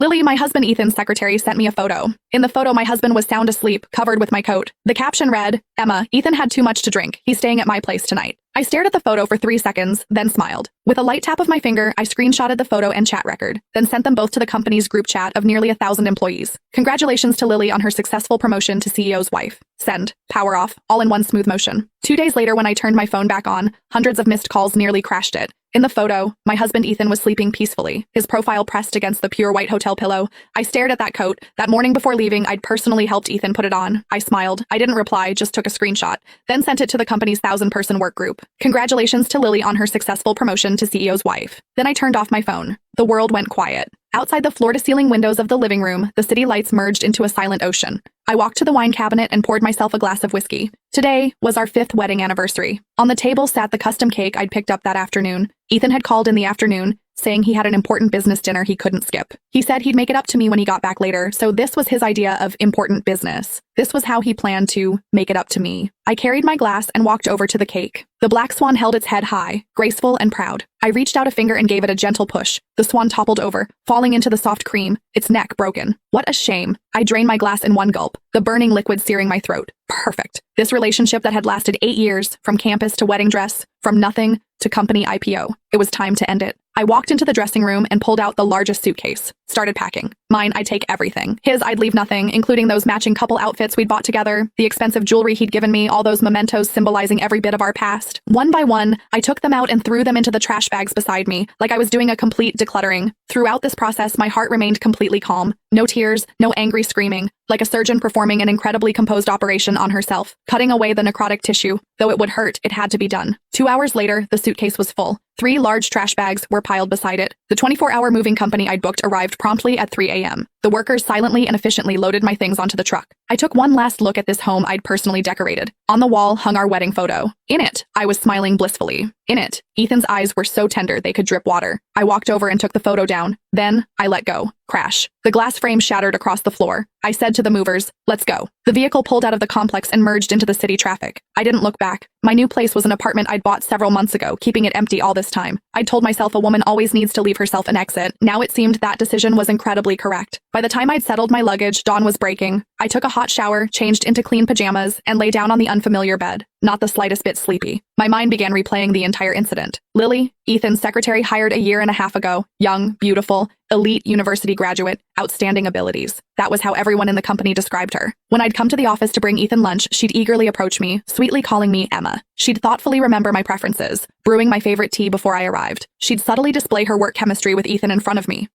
Lily, my husband Ethan's secretary, sent me a photo. In the photo, my husband was sound asleep, covered with my coat. The caption read, "Emma, Ethan had too much to drink. He's staying at my place tonight." I stared at the photo for 3 seconds, then smiled. With a light tap of my finger, I screenshotted the photo and chat record, then sent them both to the company's group chat of nearly 1,000 employees. Congratulations to Lily on her successful promotion to CEO's wife. Send. Power off, all in one smooth motion. 2 days later, when I turned my phone back on, hundreds of missed calls nearly crashed it. In the photo, my husband Ethan was sleeping peacefully, his profile pressed against the pure white hotel pillow. I stared at that coat. That morning before leaving, I'd personally helped Ethan put it on. I smiled. I didn't reply, just took a screenshot, then sent it to the company's 1,000-person work group. Congratulations to Lily on her successful promotion to CEO's wife. Then I turned off my phone. The world went quiet. Outside the floor-to-ceiling windows of the living room, the city lights merged into a silent ocean. I walked to the wine cabinet and poured myself a glass of whiskey. Today was our 5th wedding anniversary. On the table sat the custom cake I'd picked up that afternoon. Ethan had called in the afternoon, saying he had an important business dinner he couldn't skip. He said he'd make it up to me when he got back later, so this was his idea of important business. This was how he planned to make it up to me. I carried my glass and walked over to the cake. The black swan held its head high, graceful and proud. I reached out a finger and gave it a gentle push. The swan toppled over, falling into the soft cream, its neck broken. What a shame. I drained my glass in one gulp, the burning liquid searing my throat. Perfect. This relationship that had lasted 8 years, from campus to wedding dress, from nothing to company IPO. It was time to end it. I walked into the dressing room and pulled out the largest suitcase. Started packing. Mine, I'd take everything. His, I'd leave nothing, including those matching couple outfits we'd bought together, the expensive jewelry he'd given me, all those mementos symbolizing every bit of our past. One by one, I took them out and threw them into the trash bags beside me, like I was doing a complete decluttering. Throughout this process, my heart remained completely calm. No tears, no angry screaming, like a surgeon performing an incredibly composed operation on herself, cutting away the necrotic tissue. Though it would hurt, it had to be done. 2 hours later, the suitcase was full. 3 large trash bags were piled beside it. The 24-hour moving company I'd booked arrived promptly at 3 a.m. The workers silently and efficiently loaded my things onto the truck. I took one last look at this home I'd personally decorated. On the wall hung our wedding photo. In it, I was smiling blissfully. In it, Ethan's eyes were so tender they could drip water. I walked over and took the photo down. Then, I let go. Crash. The glass frame shattered across the floor. I said to the movers, "Let's go." The vehicle pulled out of the complex and merged into the city traffic. I didn't look back. My new place was an apartment I'd bought several months ago, keeping it empty all this time. I'd told myself a woman always needs to leave herself an exit. Now it seemed that decision was incredibly correct. By the time I'd settled my luggage, dawn was breaking. I took a hot shower, changed into clean pajamas, and lay down on the unfamiliar bed, not the slightest bit sleepy. My mind began replaying the entire incident. Lily, Ethan's secretary, hired a year and a half ago. Young, beautiful, elite university graduate, outstanding abilities. That was how everyone in the company described her. When I'd come to the office to bring Ethan lunch, she'd eagerly approach me, sweetly calling me Emma. She'd thoughtfully remember my preferences, brewing my favorite tea before I arrived. She'd subtly display her work chemistry with Ethan in front of me.